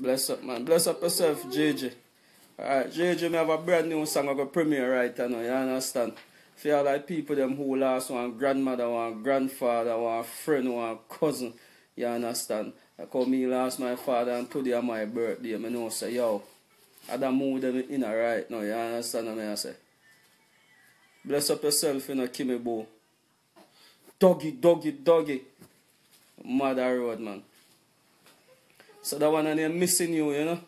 Bless up, man. Bless up yourself, JJ. Alright, JJ, me have a brand new song I go premiere right now, you understand? For all like people them who lost one grandmother, one grandfather, one friend, one cousin, you understand? I call me lost my father and today on my birthday, I know say, yo, I don't move them in right now, you understand what I say? Bless up yourself, you know, Kimmy Boo. Doggy. Mother road, man. So that one I'm missing you, you know?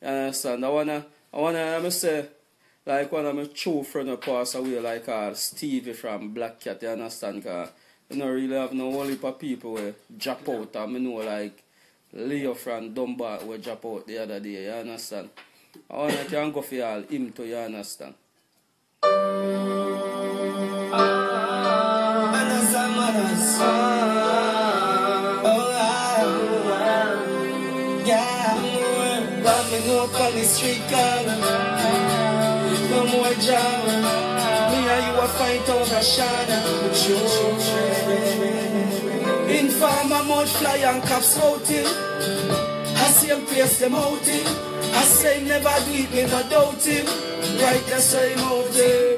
You understand? I wanna say, like one of my true friends who passed away, like Stevie from Black Cat, you understand? Cause you don't really have no whole heap of people who drop out, and I know like Leo from Dunbar who drop out the other day, you understand? I wanna can go for all him too, you understand? Up on the street corner, no more drama. Me and you a fight over Shana. Informer mouth fly and cops outing. I see him place them outing. I say never do it, me no doubt him. Right, that's how him out him.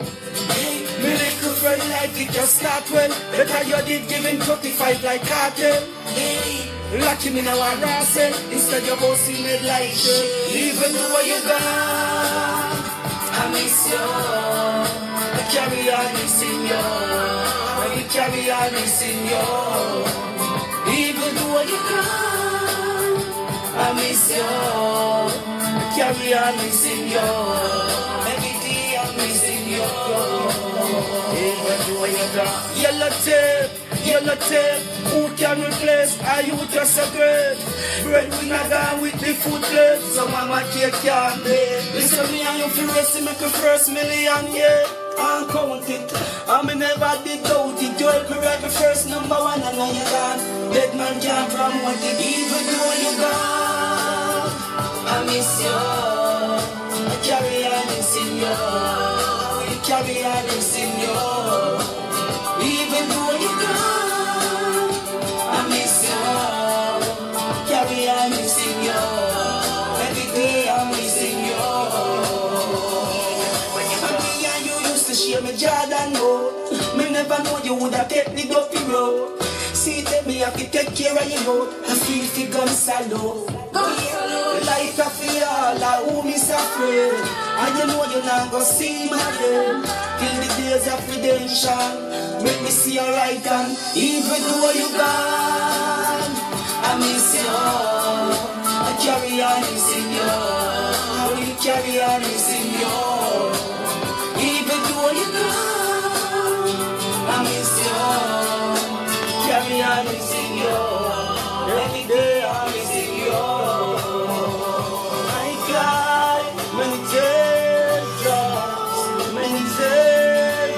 Me little friend like it just start well. Better you did give him 35 like cartel. Lock him in our rassel. Instead you bossing it like shit. Even though you gone, I miss you. I carry on missing you. I carry on missing you. Even though you gone, I miss you. I carry on missing you. Every day I'm missing you. Even though you gone. Yellow tape, who can replace? Are you just a great? Breadwinner gone with the food plate. So mama cake can't pay. Listen me and you feel rest make a first million, yeah. I'm counting. I me never did doubt it. You help me write the first number one and now you're gone. Dead man can't promote it. Even though you're gone, I miss you. I carry on missing you. You carry on missing you. Even though you're gone, I miss you. Carry on missing you. Every day I'm missing you. Me and you used to share me Jordan road. Me never know you would have take the dopey road. See that me have to take care of you road. I feel the gun salo. Like a fear, like who is afraid. And you know you're not gonna see my day. Till the days of redemption. Make me see your right hand. Even though you gone, I miss you. I carry on missing you. I will carry on missing you. Even though you gone, I miss you. Carry on missing you. Every day I'm missing you. I cry many teardrops, many teardrops.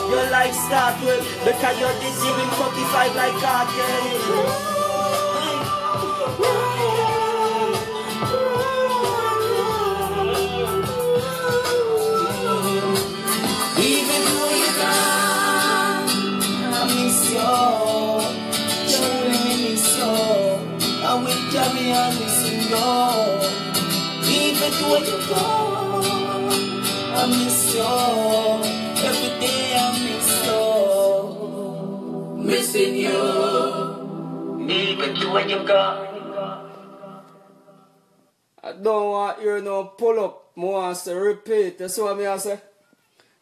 You like start well, because you did give him 45 like cartel. Even though you're gone, I miss you. Truly miss you. I will carry on missing you. Even though you're gone, I miss you. Every day I miss you. Missing you. Even though you're gone. I don't want you no pull up. I want to repeat. That's what I say.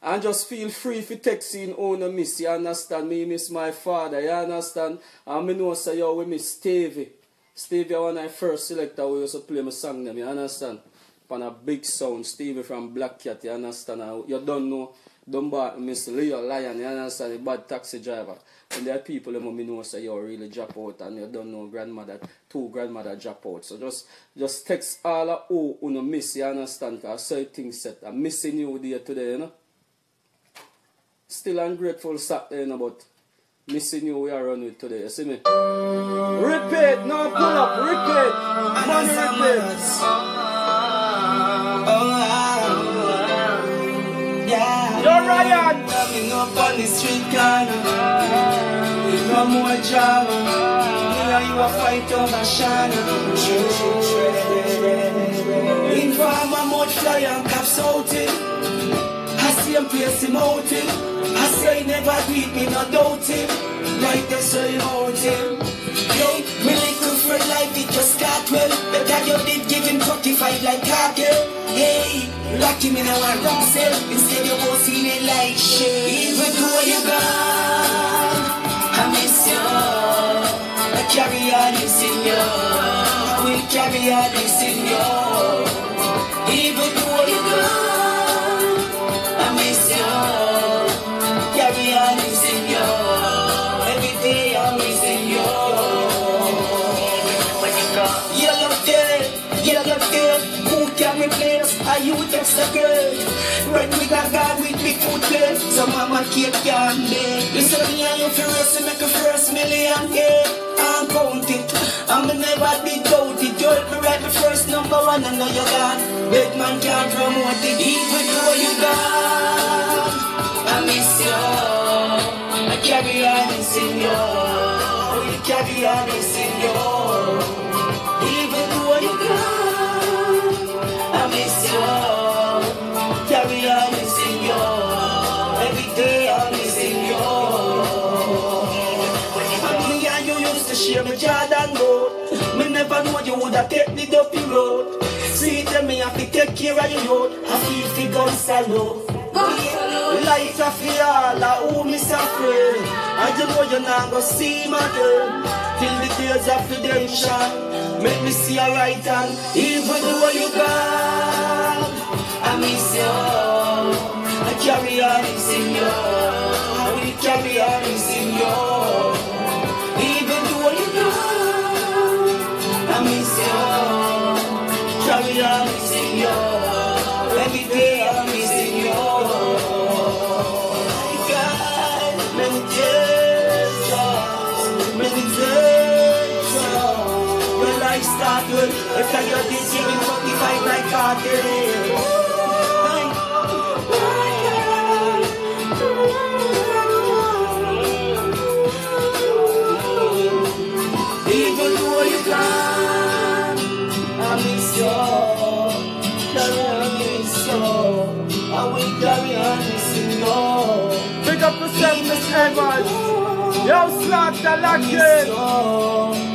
And just feel free for texting on a miss. You understand? Me miss my father. You understand? And me know say yo we miss Stevie. Stevie when I first selected we used to play my song them. You understand? On a big sound. Stevie from Black Cat. You understand? You don't know. Dunbar miss Leo Lion. You understand? The bad taxi driver. And there are people who me know say you really drop out and you don't know grandmother, two grandmother drop out. So just text all of who you miss. You understand? Because certain things set. I'm missing you there today, you know. Still ungrateful Saturday, you know, but missing you we are running with today, you see me? Repeat, no pull up, repeat. Money repeat. Yeah. You're Ryan. Coming up on the street corner. No more drama. Me and you a fight over Shana. Informer mud fly and caps out him. I see him place him out him. I say never beat me, not doubt him. Right there so you out him. Yo, me little friend life it just got well. Better you did give him 45 like Khago. Hey, lock him in a one wrong cell. Instead you go see me like shit. Even though you gone, I miss you. I carry on missing you. I will carry on missing you. Even though you gone, I miss you. Carry on missing you. Every day I'm missing you. You're there. Who can replace? Are you just a girl? When we got God with big foot play, so mama can't be. Listen to me and you first make a first million, yeah. I'm counting, I'm never be doubted. You help me write the first number one, I know you got. Big man can't promote it, even though you gone. I miss you, I carry on missing you. We carry on missing you. Even though you gone, I miss you, carry on missing you. Every day I'm missing you. Me and you used to share my Jordan road. Me never know you woulda take the dopey road. See them me have to take care of your road. I feel the gun salute. Life of the all, who me suffering. And you know you're not gonna see my girl. Till the days of redemption, make me see a right hand. Even though you gone, I miss you. I carry on missing you. I will carry on missing you. Even though you gone, I miss you. Carry on missing you. Every day I'm missing you. My God, meditation. Your life start good. After you did giving 45 like Khago. Even though you gone, I miss you. Carry on missing you. I will carry on missing you. Big up yourself, Miss Evans. Yo, Slaughter, lock in.